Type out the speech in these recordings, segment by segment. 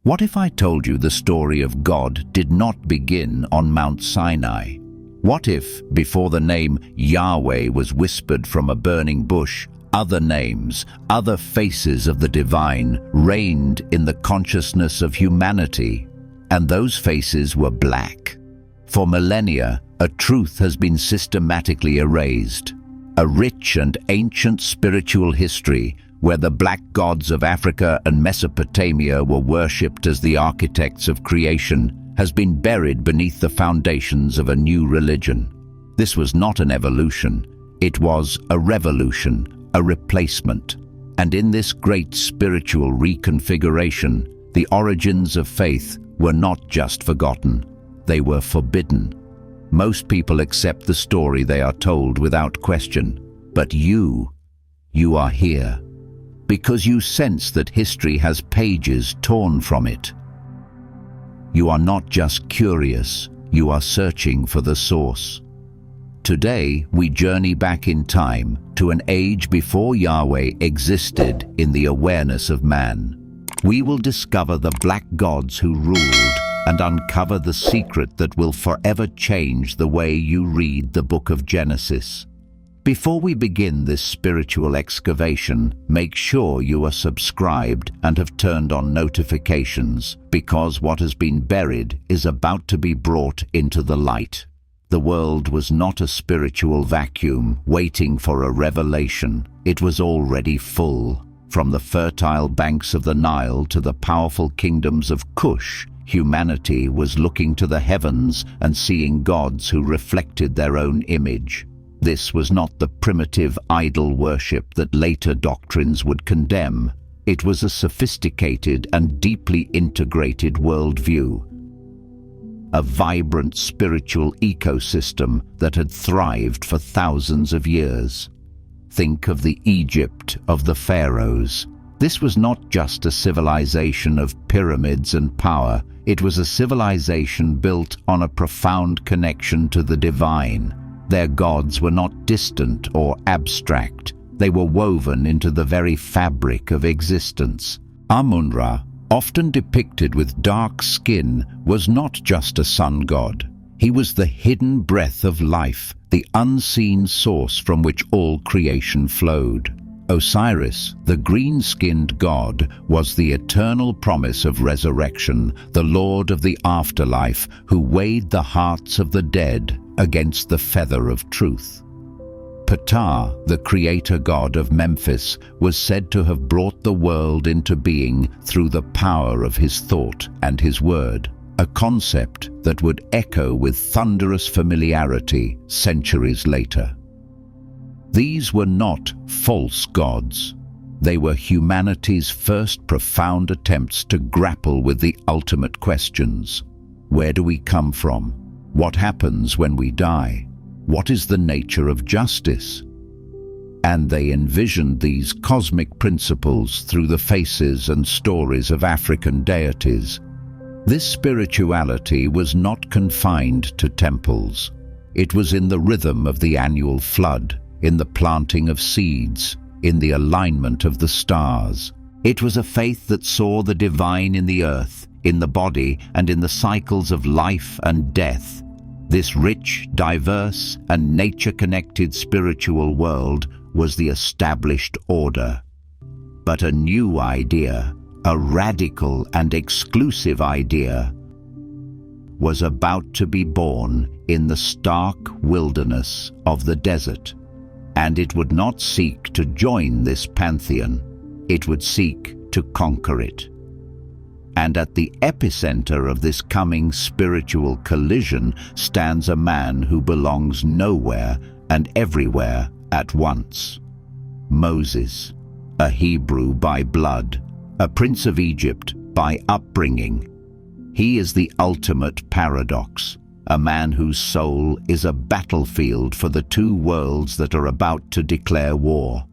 What if I told you the story of God did not begin on Mount Sinai? What if, before the name Yahweh was whispered from a burning bush, other names, other faces of the divine reigned in the consciousness of humanity, and those faces were black? For millennia, a truth has been systematically erased. A rich and ancient spiritual history where the black gods of Africa and Mesopotamia were worshipped as the architects of creation has been buried beneath the foundations of a new religion. This was not an evolution, it was a revolution, a replacement. And in this great spiritual reconfiguration, the origins of faith were not just forgotten, they were forbidden. Most people accept the story they are told without question, but you are here because you sense that history has pages torn from it. You are not just curious, you are searching for the source. Today, we journey back in time to an age before Yahweh existed in the awareness of man. We will discover the black gods who ruled and uncover the secret that will forever change the way you read the book of Genesis. Before we begin this spiritual excavation, make sure you are subscribed and have turned on notifications, because what has been buried is about to be brought into the light. The world was not a spiritual vacuum waiting for a revelation. It was already full. From the fertile banks of the Nile to the powerful kingdoms of Cush, humanity was looking to the heavens and seeing gods who reflected their own image. This was not the primitive idol worship that later doctrines would condemn. It was a sophisticated and deeply integrated worldview. A vibrant spiritual ecosystem that had thrived for thousands of years. Think of the Egypt of the pharaohs. This was not just a civilization of pyramids and power. It was a civilization built on a profound connection to the divine. Their gods were not distant or abstract. They were woven into the very fabric of existence. Amun-Ra, often depicted with dark skin, was not just a sun god. He was the hidden breath of life, the unseen source from which all creation flowed. Osiris, the green-skinned god, was the eternal promise of resurrection, the lord of the afterlife who weighed the hearts of the dead against the feather of truth. Ptah, the creator god of Memphis, was said to have brought the world into being through the power of his thought and his word, a concept that would echo with thunderous familiarity centuries later. These were not false gods. They were humanity's first profound attempts to grapple with the ultimate questions. Where do we come from? What happens when we die? What is the nature of justice? And they envisioned these cosmic principles through the faces and stories of African deities. This spirituality was not confined to temples. It was in the rhythm of the annual flood, in the planting of seeds, in the alignment of the stars. It was a faith that saw the divine in the earth, in the body, and in the cycles of life and death. This rich, diverse, and nature-connected spiritual world was the established order. But a new idea, a radical and exclusive idea, was about to be born in the stark wilderness of the desert. And it would not seek to join this pantheon, it would seek to conquer it. And at the epicenter of this coming spiritual collision stands a man who belongs nowhere and everywhere at once. Moses, a Hebrew by blood, a prince of Egypt by upbringing. He is the ultimate paradox, a man whose soul is a battlefield for the two worlds that are about to declare war.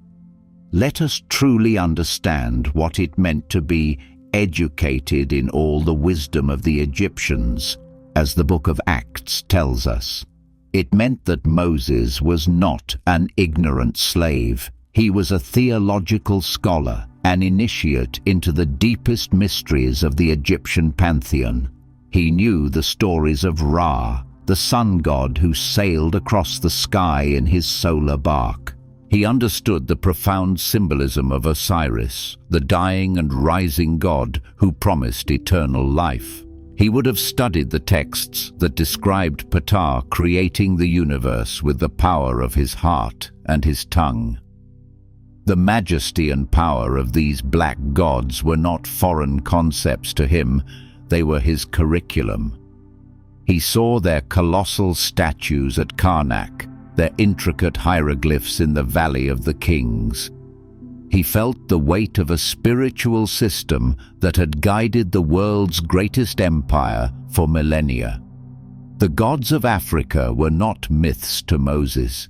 Let us truly understand what it meant to be educated in all the wisdom of the Egyptians, as the book of Acts tells us. It meant that Moses was not an ignorant slave. He was a theological scholar, an initiate into the deepest mysteries of the Egyptian pantheon. He knew the stories of Ra, the sun god who sailed across the sky in his solar bark. He understood the profound symbolism of Osiris, the dying and rising god who promised eternal life. He would have studied the texts that described Ptah creating the universe with the power of his heart and his tongue. The majesty and power of these black gods were not foreign concepts to him, they were his curriculum. He saw their colossal statues at Karnak, their intricate hieroglyphs in the Valley of the Kings. He felt the weight of a spiritual system that had guided the world's greatest empire for millennia. The gods of Africa were not myths to Moses.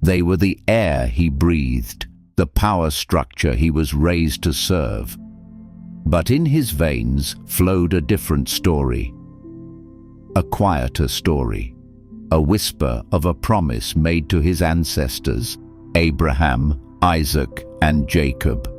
They were the air he breathed, the power structure he was raised to serve. But in his veins flowed a different story, a quieter story, a whisper of a promise made to his ancestors, Abraham, Isaac, and Jacob.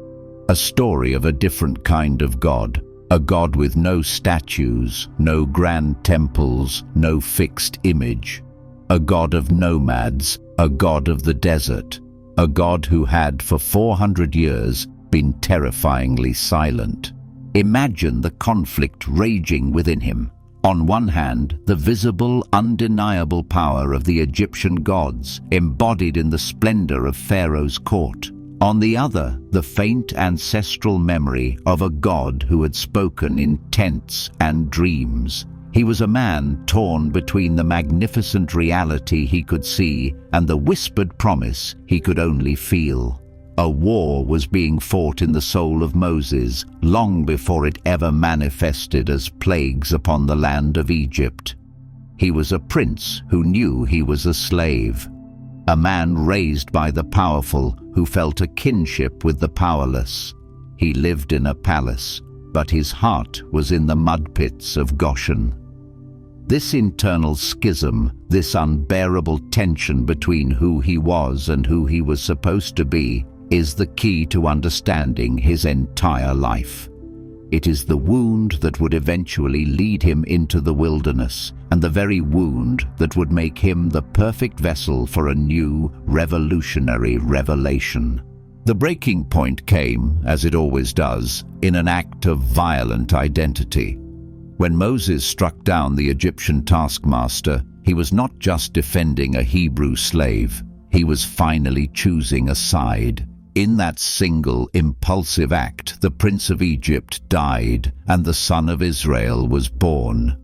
A story of a different kind of God, a God with no statues, no grand temples, no fixed image. A God of nomads, a God of the desert, a God who had for 400 years been terrifyingly silent. Imagine the conflict raging within him. On one hand, the visible, undeniable power of the Egyptian gods, embodied in the splendor of Pharaoh's court. On the other, the faint ancestral memory of a God who had spoken in tents and dreams. He was a man torn between the magnificent reality he could see and the whispered promise he could only feel. A war was being fought in the soul of Moses long before it ever manifested as plagues upon the land of Egypt. He was a prince who knew he was a slave, a man raised by the powerful who felt a kinship with the powerless. He lived in a palace, but his heart was in the mud pits of Goshen. This internal schism, this unbearable tension between who he was and who he was supposed to be, is the key to understanding his entire life. It is the wound that would eventually lead him into the wilderness, and the very wound that would make him the perfect vessel for a new, revolutionary revelation. The breaking point came, as it always does, in an act of violent identity. When Moses struck down the Egyptian taskmaster, he was not just defending a Hebrew slave, he was finally choosing a side. In that single, impulsive act, the Prince of Egypt died and the Son of Israel was born.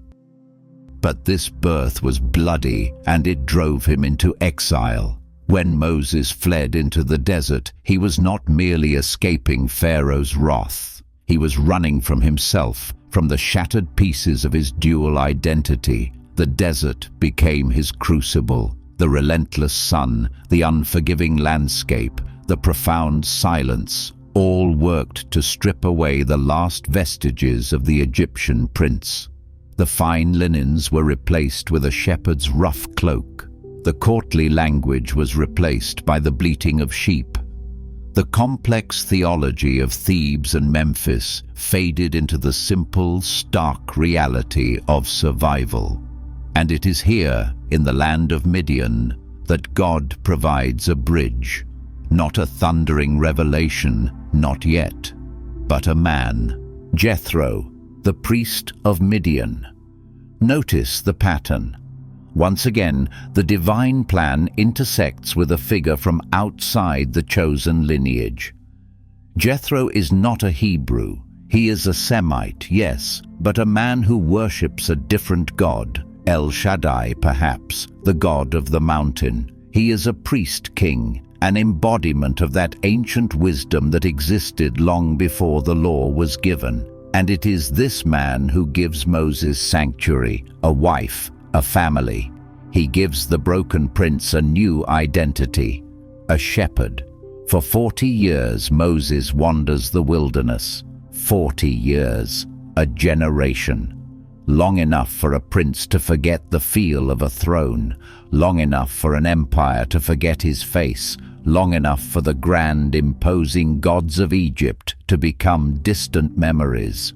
But this birth was bloody and it drove him into exile. When Moses fled into the desert, he was not merely escaping Pharaoh's wrath. He was running from himself, from the shattered pieces of his dual identity. The desert became his crucible. The relentless sun, the unforgiving landscape, the profound silence, all worked to strip away the last vestiges of the Egyptian prince. The fine linens were replaced with a shepherd's rough cloak. The courtly language was replaced by the bleating of sheep. The complex theology of Thebes and Memphis faded into the simple, stark reality of survival. And it is here, in the land of Midian, that God provides a bridge. Not a thundering revelation, not yet, but a man. Jethro, the priest of Midian. Notice the pattern. Once again, the divine plan intersects with a figure from outside the chosen lineage. Jethro is not a Hebrew. He is a Semite, yes, but a man who worships a different God, El Shaddai perhaps, the god of the mountain. He is a priest king, an embodiment of that ancient wisdom that existed long before the law was given. And it is this man who gives Moses sanctuary, a wife, a family. He gives the broken prince a new identity, a shepherd. For 40 years Moses wanders the wilderness. 40 years, a generation. Long enough for a prince to forget the feel of a throne, long enough for an empire to forget his face, long enough for the grand, imposing gods of Egypt to become distant memories.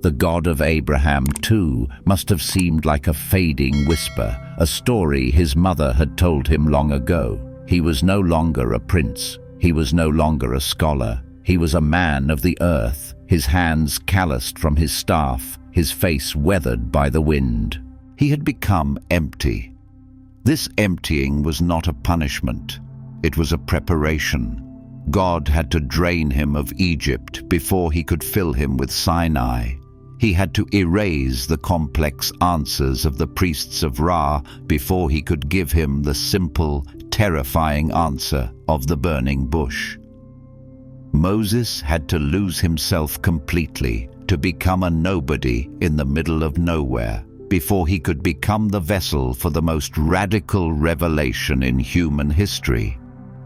The God of Abraham, too, must have seemed like a fading whisper, a story his mother had told him long ago. He was no longer a prince. He was no longer a scholar. He was a man of the earth, his hands calloused from his staff, his face weathered by the wind. He had become empty. This emptying was not a punishment. It was a preparation. God had to drain him of Egypt before he could fill him with Sinai. He had to erase the complex answers of the priests of Ra before he could give him the simple, terrifying answer of the burning bush. Moses had to lose himself completely to become a nobody in the middle of nowhere before he could become the vessel for the most radical revelation in human history.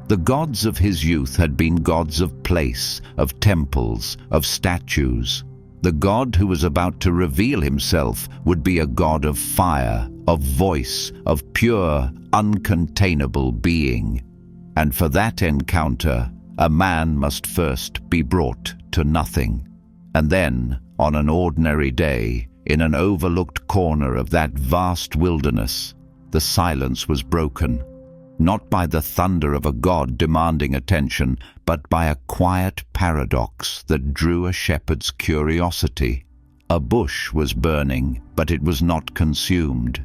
The gods of his youth had been gods of place, of temples, of statues. The God who was about to reveal himself would be a God of fire, of voice, of pure, uncontainable being. And for that encounter, a man must first be brought to nothing. And then, on an ordinary day, in an overlooked corner of that vast wilderness, the silence was broken, not by the thunder of a god demanding attention, but by a quiet paradox that drew a shepherd's curiosity. A bush was burning, but it was not consumed.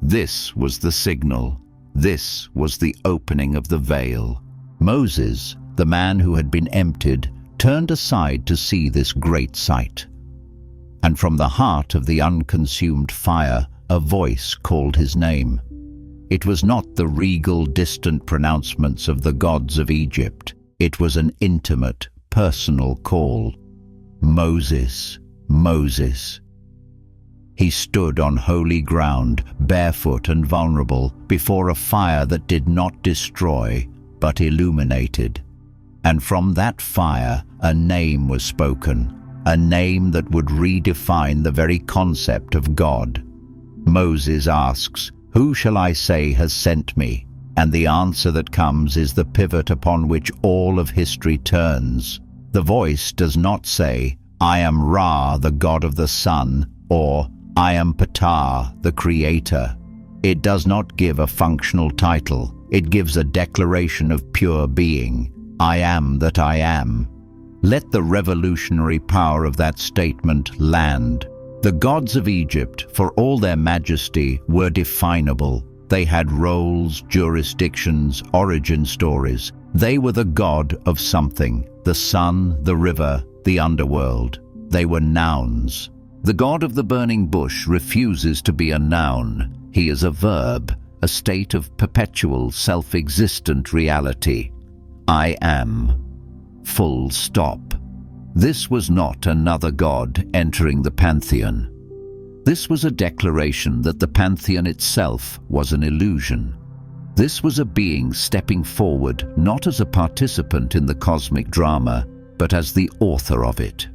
This was the signal. This was the opening of the veil. Moses, the man who had been emptied, turned aside to see this great sight. And from the heart of the unconsumed fire, a voice called his name. It was not the regal, distant pronouncements of the gods of Egypt. It was an intimate, personal call. Moses, Moses. He stood on holy ground, barefoot and vulnerable, before a fire that did not destroy, but illuminated. And from that fire, a name was spoken, a name that would redefine the very concept of God. Moses asks, "Who shall I say has sent me?" And the answer that comes is the pivot upon which all of history turns. The voice does not say, "I am Ra, the god of the sun," or "I am Ptah, the creator." It does not give a functional title. It gives a declaration of pure being. I am that I am. Let the revolutionary power of that statement land. The gods of Egypt, for all their majesty, were definable. They had roles, jurisdictions, origin stories. They were the god of something, the sun, the river, the underworld. They were nouns. The god of the burning bush refuses to be a noun. He is a verb, a state of perpetual, self-existent reality. I am. Full stop. This was not another god entering the pantheon. This was a declaration that the pantheon itself was an illusion. This was a being stepping forward not as a participant in the cosmic drama, but as the author of it.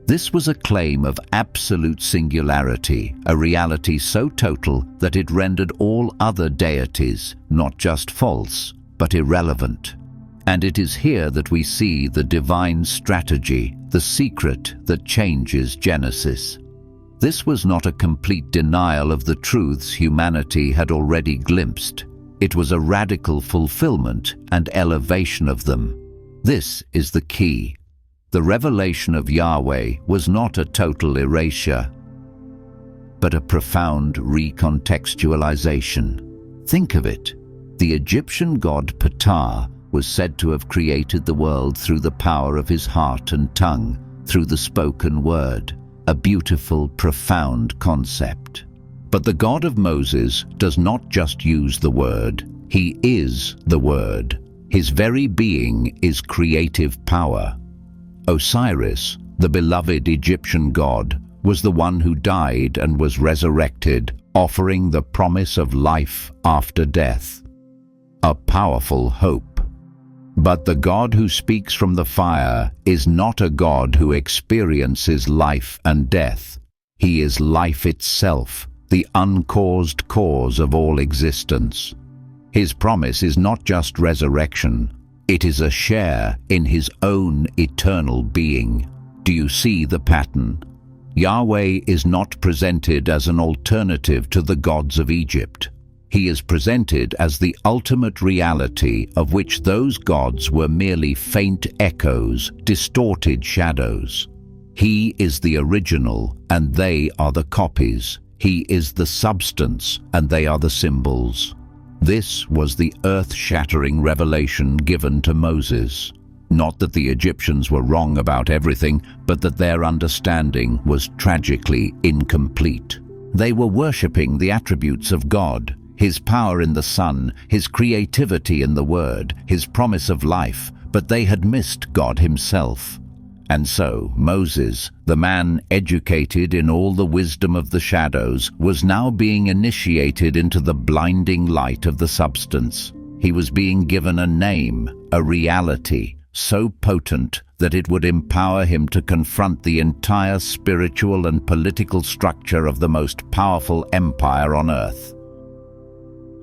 This was a claim of absolute singularity, a reality so total that it rendered all other deities not just false, but irrelevant. And it is here that we see the divine strategy, the secret that changes Genesis. This was not a complete denial of the truths humanity had already glimpsed. It was a radical fulfillment and elevation of them. This is the key. The revelation of Yahweh was not a total erasure, but a profound recontextualization. Think of it. The Egyptian god Ptah was said to have created the world through the power of his heart and tongue, through the spoken word, a beautiful, profound concept. But the God of Moses does not just use the word, he is the word. His very being is creative power. Osiris, the beloved Egyptian god, was the one who died and was resurrected, offering the promise of life after death. A powerful hope. But the God who speaks from the fire is not a God who experiences life and death. He is life itself, the uncaused cause of all existence. His promise is not just resurrection, it is a share in his own eternal being. Do you see the pattern? Yahweh is not presented as an alternative to the gods of Egypt. He is presented as the ultimate reality of which those gods were merely faint echoes, distorted shadows. He is the original and they are the copies. He is the substance and they are the symbols. This was the earth-shattering revelation given to Moses. Not that the Egyptians were wrong about everything, but that their understanding was tragically incomplete. They were worshipping the attributes of God, his power in the sun, his creativity in the word, his promise of life, but they had missed God himself. And so Moses, the man educated in all the wisdom of the shadows, was now being initiated into the blinding light of the substance. He was being given a name, a reality, so potent that it would empower him to confront the entire spiritual and political structure of the most powerful empire on earth.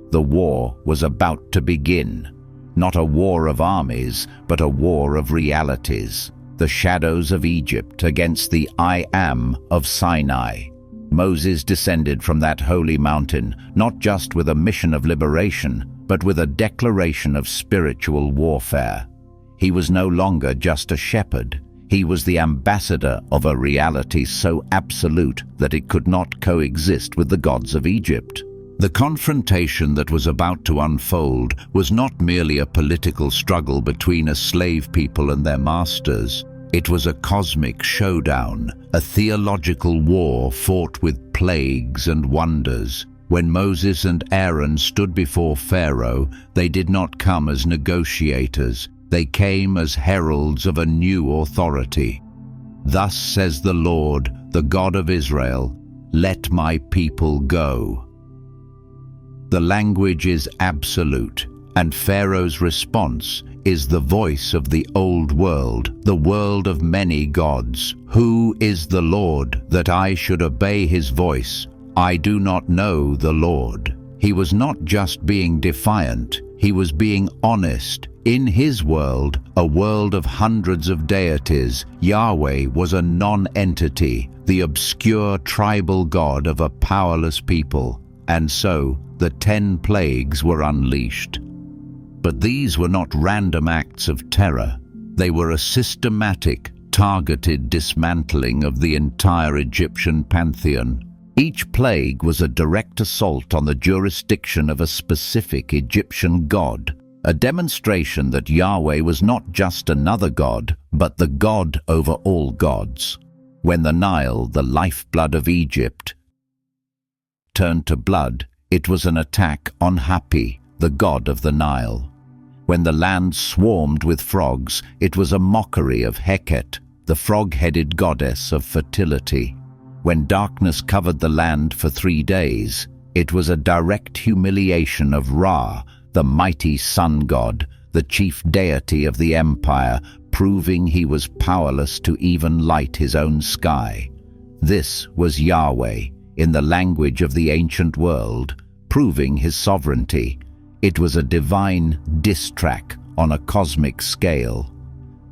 The war was about to begin. Not a war of armies, but a war of realities. The shadows of Egypt against the I Am of Sinai. Moses descended from that holy mountain, not just with a mission of liberation, but with a declaration of spiritual warfare. He was no longer just a shepherd. He was the ambassador of a reality so absolute that it could not coexist with the gods of Egypt. The confrontation that was about to unfold was not merely a political struggle between a slave people and their masters. It was a cosmic showdown, a theological war fought with plagues and wonders. When Moses and Aaron stood before Pharaoh, they did not come as negotiators. They came as heralds of a new authority. Thus says the Lord, the God of Israel, let my people go. The language is absolute, and Pharaoh's response is the voice of the old world, the world of many gods. Who is the Lord, that I should obey his voice? I do not know the Lord. He was not just being defiant, he was being honest. In his world, a world of hundreds of deities, Yahweh was a non-entity, the obscure tribal god of a powerless people. And so, the 10 plagues were unleashed. But these were not random acts of terror. They were a systematic, targeted dismantling of the entire Egyptian pantheon. Each plague was a direct assault on the jurisdiction of a specific Egyptian god, a demonstration that Yahweh was not just another god, but the God over all gods. When the Nile, the lifeblood of Egypt, turned to blood, it was an attack on Hapi, the god of the Nile. When the land swarmed with frogs, it was a mockery of Heket, the frog-headed goddess of fertility. When darkness covered the land for 3 days, it was a direct humiliation of Ra, the mighty sun god, the chief deity of the empire, proving he was powerless to even light his own sky. This was Yahweh, in the language of the ancient world, proving his sovereignty. It was a divine diss track on a cosmic scale.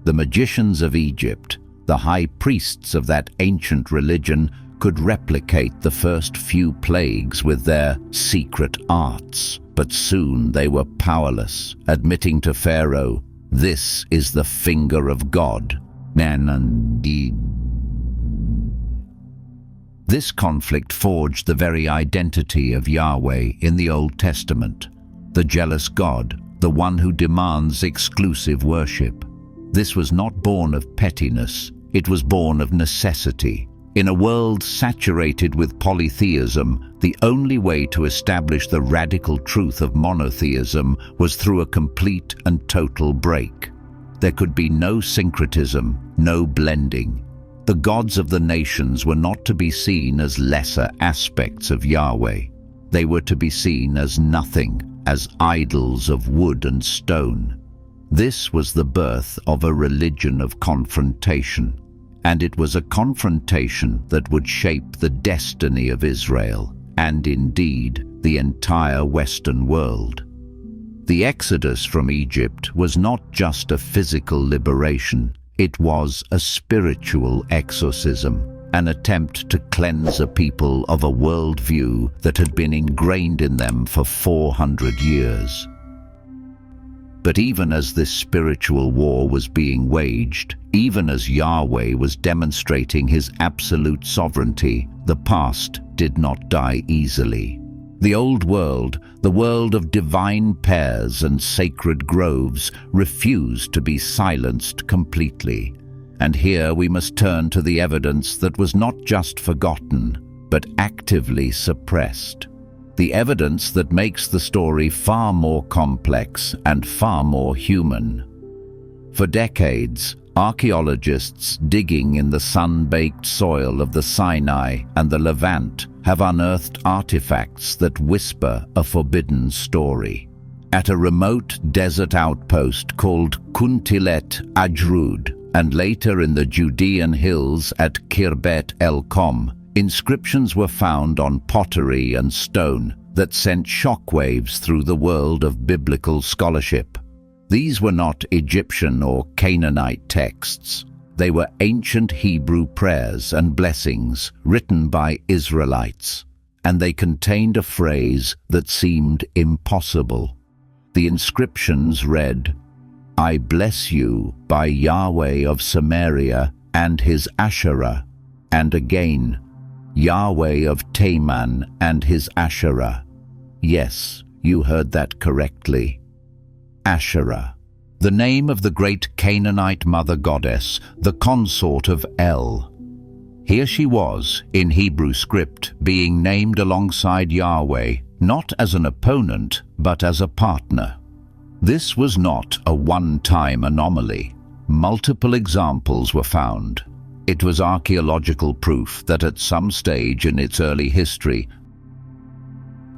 The magicians of Egypt, the high priests of that ancient religion, could replicate the first few plagues with their secret arts. But soon they were powerless, admitting to Pharaoh, "This is the finger of God." This conflict forged the very identity of Yahweh in the Old Testament, the jealous God, the one who demands exclusive worship. This was not born of pettiness, it was born of necessity. In a world saturated with polytheism, the only way to establish the radical truth of monotheism was through a complete and total break. There could be no syncretism, no blending. The gods of the nations were not to be seen as lesser aspects of Yahweh. They were to be seen as nothing, as idols of wood and stone. This was the birth of a religion of confrontation, and it was a confrontation that would shape the destiny of Israel, and indeed the entire Western world. The exodus from Egypt was not just a physical liberation, it was a spiritual exorcism, an attempt to cleanse a people of a worldview that had been ingrained in them for 400 years. But even as this spiritual war was being waged, even as Yahweh was demonstrating his absolute sovereignty, the past did not die easily. The old world, the world of divine pairs and sacred groves, refused to be silenced completely. And here we must turn to the evidence that was not just forgotten, but actively suppressed. The evidence that makes the story far more complex and far more human. For decades, archaeologists digging in the sun-baked soil of the Sinai and the Levant have unearthed artifacts that whisper a forbidden story. At a remote desert outpost called Kuntilet Ajrud, and later in the Judean hills at Khirbet el-Kom, inscriptions were found on pottery and stone that sent shockwaves through the world of biblical scholarship. These were not Egyptian or Canaanite texts. They were ancient Hebrew prayers and blessings written by Israelites, and they contained a phrase that seemed impossible. The inscriptions read, "I bless you by Yahweh of Samaria and his Asherah," and again, "Yahweh of Teman and his Asherah." Yes, you heard that correctly. Asherah, the name of the great Canaanite mother goddess, the consort of El. Here she was, in Hebrew script, being named alongside Yahweh, not as an opponent, but as a partner. This was not a one-time anomaly. Multiple examples were found. It was archaeological proof that at some stage in its early history,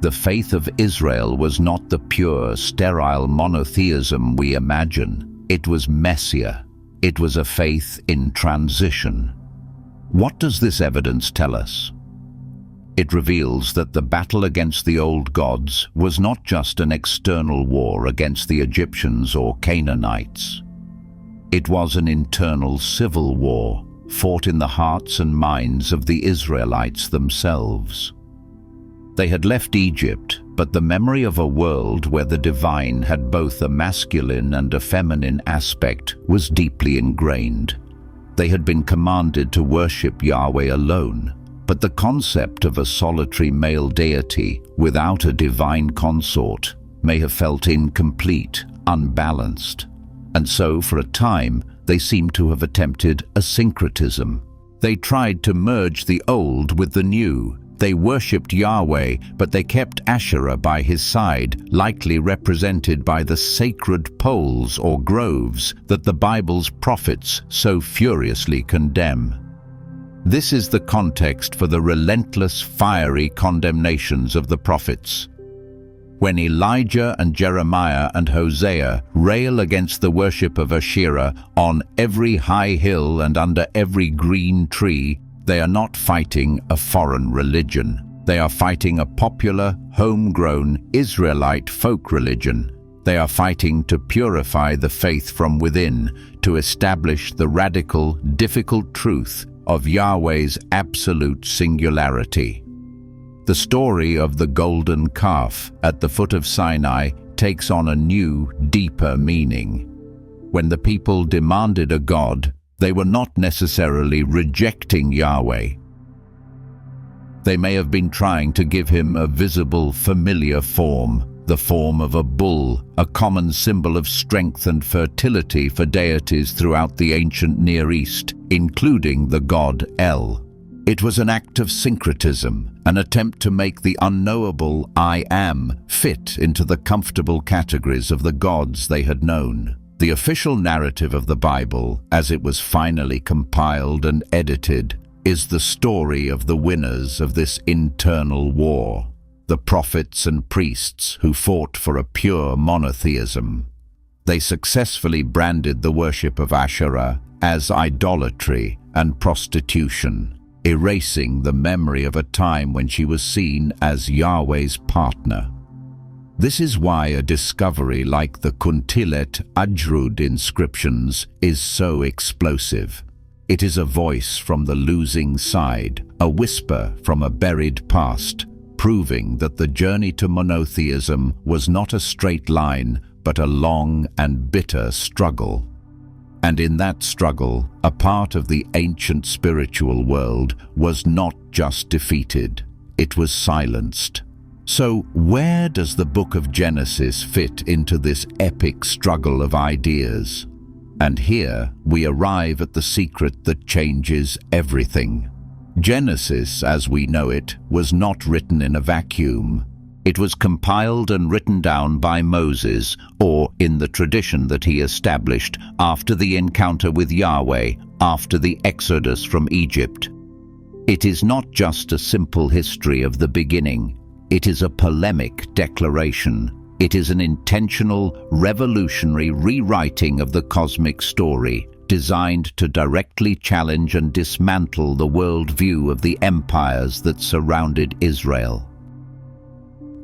the faith of Israel was not the pure, sterile monotheism we imagine. It was messiah. It was a faith in transition. What does this evidence tell us? It reveals that the battle against the old gods was not just an external war against the Egyptians or Canaanites. It was an internal civil war, fought in the hearts and minds of the Israelites themselves. They had left Egypt, but the memory of a world where the divine had both a masculine and a feminine aspect was deeply ingrained. They had been commanded to worship Yahweh alone, but the concept of a solitary male deity without a divine consort may have felt incomplete, unbalanced. And so, for a time, they seem to have attempted a syncretism. They tried to merge the old with the new. They worshipped Yahweh, but they kept Asherah by his side, likely represented by the sacred poles or groves that the Bible's prophets so furiously condemn. This is the context for the relentless, fiery condemnations of the prophets. When Elijah and Jeremiah and Hosea rail against the worship of Asherah on every high hill and under every green tree, they are not fighting a foreign religion. They are fighting a popular, homegrown Israelite folk religion. They are fighting to purify the faith from within, to establish the radical, difficult truth of Yahweh's absolute singularity. The story of the golden calf at the foot of Sinai takes on a new, deeper meaning. When the people demanded a god, they were not necessarily rejecting Yahweh. They may have been trying to give him a visible, familiar form, the form of a bull, a common symbol of strength and fertility for deities throughout the ancient Near East, including the god El. It was an act of syncretism, an attempt to make the unknowable I Am fit into the comfortable categories of the gods they had known. The official narrative of the Bible, as it was finally compiled and edited, is the story of the winners of this internal war, the prophets and priests who fought for a pure monotheism. They successfully branded the worship of Asherah as idolatry and prostitution, erasing the memory of a time when she was seen as Yahweh's partner. This is why a discovery like the Kuntilet Ajrud inscriptions is so explosive. It is a voice from the losing side, a whisper from a buried past, proving that the journey to monotheism was not a straight line, but a long and bitter struggle. And in that struggle, a part of the ancient spiritual world was not just defeated, it was silenced. So where does the book of Genesis fit into this epic struggle of ideas? And here we arrive at the secret that changes everything. Genesis, as we know it, was not written in a vacuum. It was compiled and written down by Moses, or in the tradition that he established after the encounter with Yahweh, after the exodus from Egypt. It is not just a simple history of the beginning. It is a polemic declaration. It is an intentional, revolutionary rewriting of the cosmic story, designed to directly challenge and dismantle the worldview of the empires that surrounded Israel.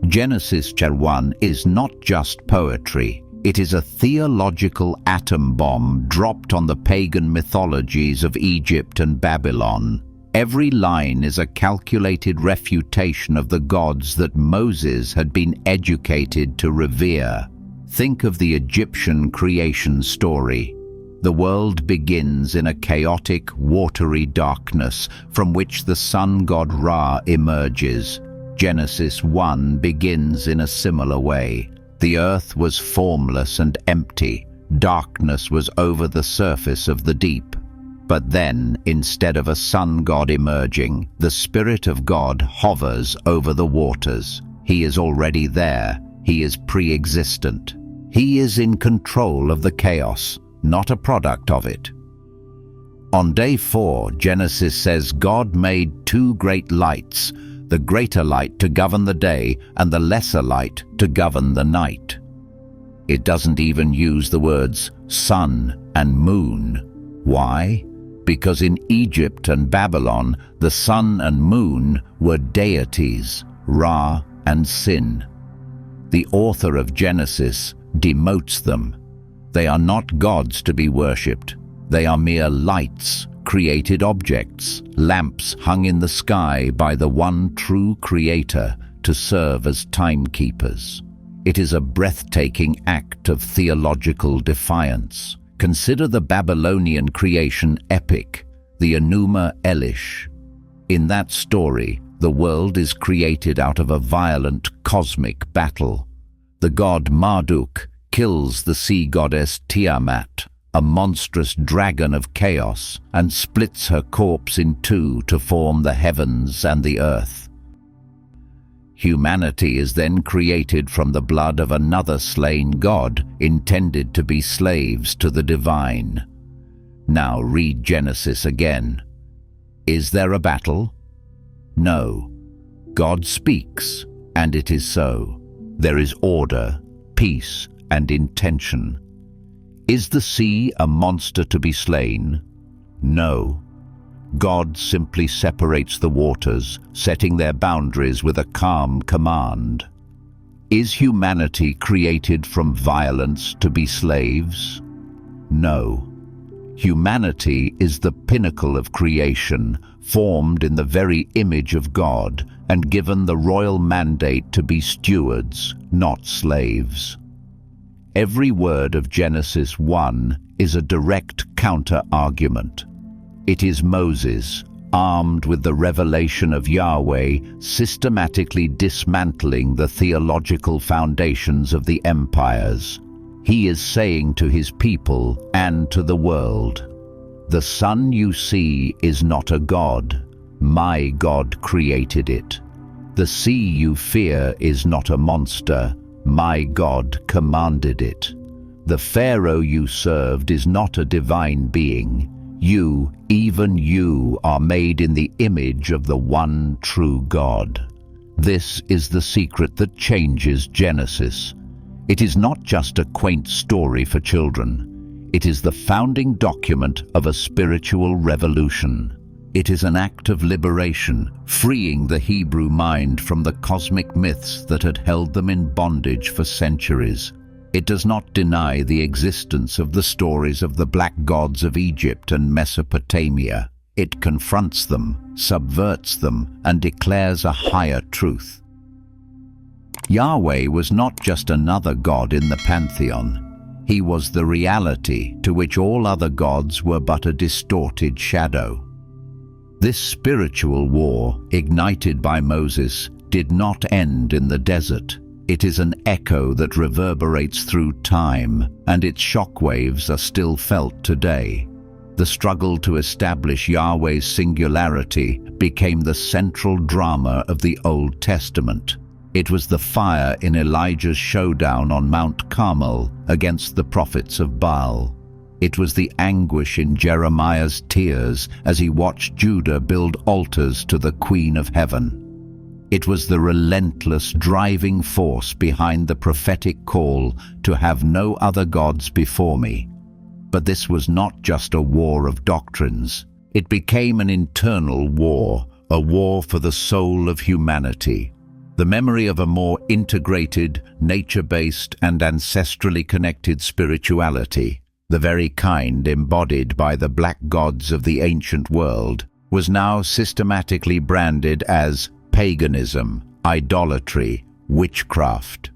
Genesis chapter 1 is not just poetry. It is a theological atom bomb dropped on the pagan mythologies of Egypt and Babylon. Every line is a calculated refutation of the gods that Moses had been educated to revere. Think of the Egyptian creation story. The world begins in a chaotic, watery darkness from which the sun god Ra emerges. Genesis 1 begins in a similar way. The earth was formless and empty. Darkness was over the surface of the deep. But then, instead of a sun god emerging, the Spirit of God hovers over the waters. He is already there. He is pre-existent. He is in control of the chaos, not a product of it. On day 4, Genesis says God made 2 great lights, the greater light to govern the day and the lesser light to govern the night. It doesn't even use the words sun and moon. Why? Because in Egypt and Babylon, the sun and moon were deities, Ra and Sin. The author of Genesis demotes them. They are not gods to be worshipped. They are mere lights, created objects, lamps hung in the sky by the one true Creator to serve as timekeepers. It is a breathtaking act of theological defiance. Consider the Babylonian creation epic, the Enuma Elish. In that story, the world is created out of a violent cosmic battle. The god Marduk kills the sea goddess Tiamat, a monstrous dragon of chaos, and splits her corpse in 2 to form the heavens and the earth. Humanity is then created from the blood of another slain god, intended to be slaves to the divine. Now read Genesis again. Is there a battle? No. God speaks, and it is so. There is order, peace, and intention. Is the sea a monster to be slain? No. God simply separates the waters, setting their boundaries with a calm command. Is humanity created from violence to be slaves? No. Humanity is the pinnacle of creation, formed in the very image of God, and given the royal mandate to be stewards, not slaves. Every word of Genesis 1 is a direct counter-argument. It is Moses, armed with the revelation of Yahweh, systematically dismantling the theological foundations of the empires. He is saying to his people and to the world, "The sun you see is not a god. My God created it. The sea you fear is not a monster. My God commanded it. The Pharaoh you served is not a divine being. You, even you, are made in the image of the one true God." This is the secret that changes Genesis. It is not just a quaint story for children. It is the founding document of a spiritual revolution. It is an act of liberation, freeing the Hebrew mind from the cosmic myths that had held them in bondage for centuries. It does not deny the existence of the stories of the black gods of Egypt and Mesopotamia. It confronts them, subverts them, and declares a higher truth. Yahweh was not just another god in the pantheon. He was the reality to which all other gods were but a distorted shadow. This spiritual war, ignited by Moses, did not end in the desert. It is an echo that reverberates through time, and its shockwaves are still felt today. The struggle to establish Yahweh's singularity became the central drama of the Old Testament. It was the fire in Elijah's showdown on Mount Carmel against the prophets of Baal. It was the anguish in Jeremiah's tears as he watched Judah build altars to the Queen of Heaven. It was the relentless driving force behind the prophetic call to have no other gods before me. But this was not just a war of doctrines. It became an internal war, a war for the soul of humanity. The memory of a more integrated, nature-based and ancestrally connected spirituality, the very kind embodied by the black gods of the ancient world, was now systematically branded as paganism, idolatry, witchcraft.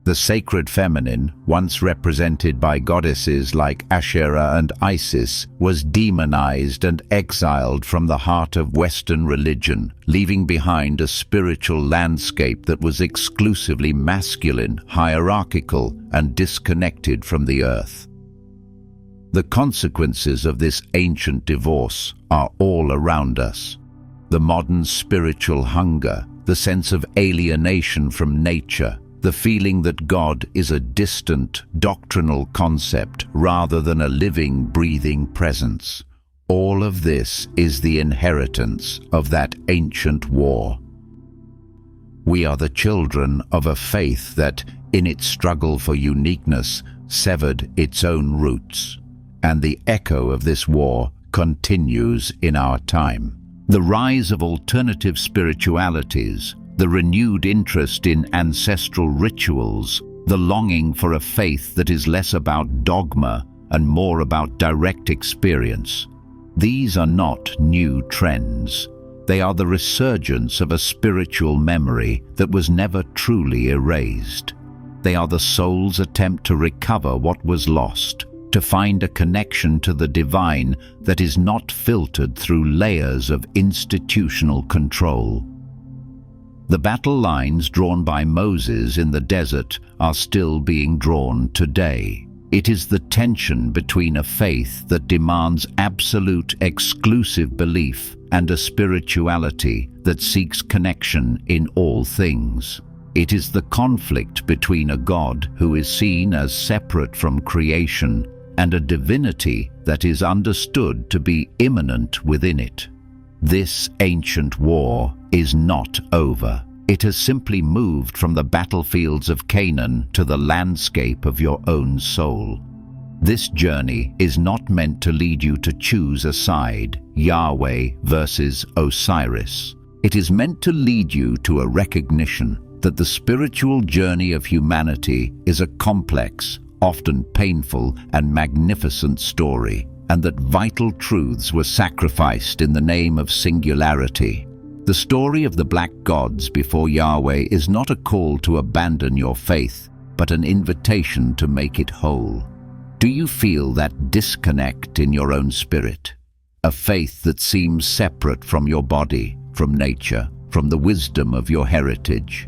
The sacred feminine, once represented by goddesses like Asherah and Isis, was demonized and exiled from the heart of Western religion, leaving behind a spiritual landscape that was exclusively masculine, hierarchical, and disconnected from the earth. The consequences of this ancient divorce are all around us. The modern spiritual hunger, the sense of alienation from nature, the feeling that God is a distant, doctrinal concept rather than a living, breathing presence. All of this is the inheritance of that ancient war. We are the children of a faith that, in its struggle for uniqueness, severed its own roots. And the echo of this war continues in our time. The rise of alternative spiritualities, the renewed interest in ancestral rituals, the longing for a faith that is less about dogma and more about direct experience. These are not new trends. They are the resurgence of a spiritual memory that was never truly erased. They are the soul's attempt to recover what was lost, to find a connection to the divine that is not filtered through layers of institutional control. The battle lines drawn by Moses in the desert are still being drawn today. It is the tension between a faith that demands absolute, exclusive belief and a spirituality that seeks connection in all things. It is the conflict between a God who is seen as separate from creation and a divinity that is understood to be immanent within it. This ancient war is not over. It has simply moved from the battlefields of Canaan to the landscape of your own soul. This journey is not meant to lead you to choose a side, Yahweh versus Osiris. It is meant to lead you to a recognition that the spiritual journey of humanity is a complex, often painful and magnificent story, and that vital truths were sacrificed in the name of singularity. The story of the black gods before Yahweh is not a call to abandon your faith, but an invitation to make it whole. Do you feel that disconnect in your own spirit? A faith that seems separate from your body, from nature, from the wisdom of your heritage?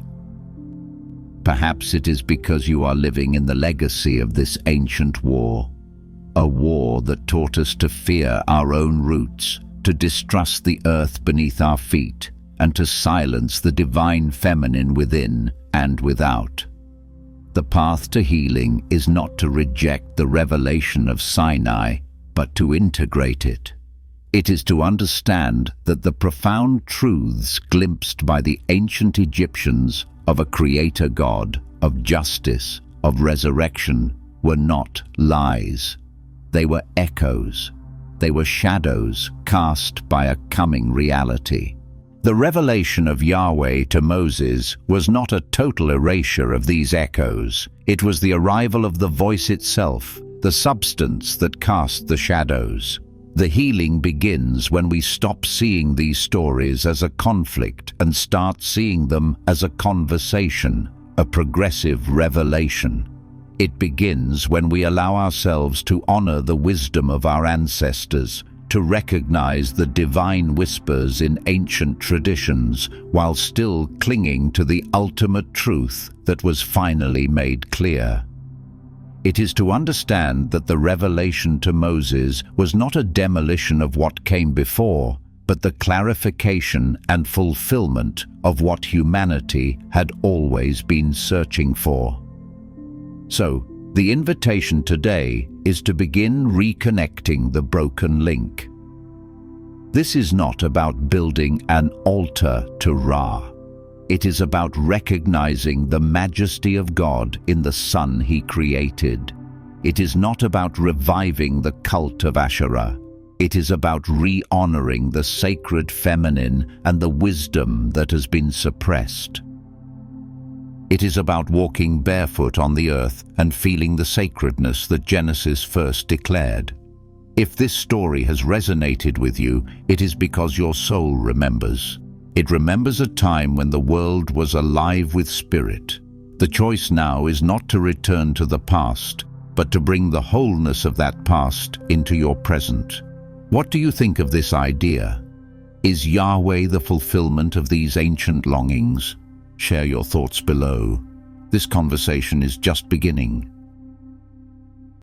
Perhaps it is because you are living in the legacy of this ancient war, a war that taught us to fear our own roots, to distrust the earth beneath our feet, and to silence the divine feminine within and without. The path to healing is not to reject the revelation of Sinai, but to integrate it. It is to understand that the profound truths glimpsed by the ancient Egyptians of a creator God, of justice, of resurrection, were not lies. They were echoes. they were shadows cast by a coming reality. The revelation of Yahweh to Moses was not a total erasure of these echoes. It was the arrival of the voice itself, the substance that cast the shadows. The healing begins when we stop seeing these stories as a conflict and start seeing them as a conversation, a progressive revelation. It begins when we allow ourselves to honor the wisdom of our ancestors, to recognize the divine whispers in ancient traditions while still clinging to the ultimate truth that was finally made clear. It is to understand that the revelation to Moses was not a demolition of what came before, but the clarification and fulfillment of what humanity had always been searching for. So, the invitation today is to begin reconnecting the broken link. This is not about building an altar to Ra. It is about recognizing the majesty of God in the Son He created. It is not about reviving the cult of Asherah. It is about re-honoring the sacred feminine and the wisdom that has been suppressed. It is about walking barefoot on the earth and feeling the sacredness that Genesis first declared. If this story has resonated with you, it is because your soul remembers. It remembers a time when the world was alive with spirit. The choice now is not to return to the past, but to bring the wholeness of that past into your present. What do you think of this idea? Is Yahweh the fulfillment of these ancient longings? Share your thoughts below. This conversation is just beginning.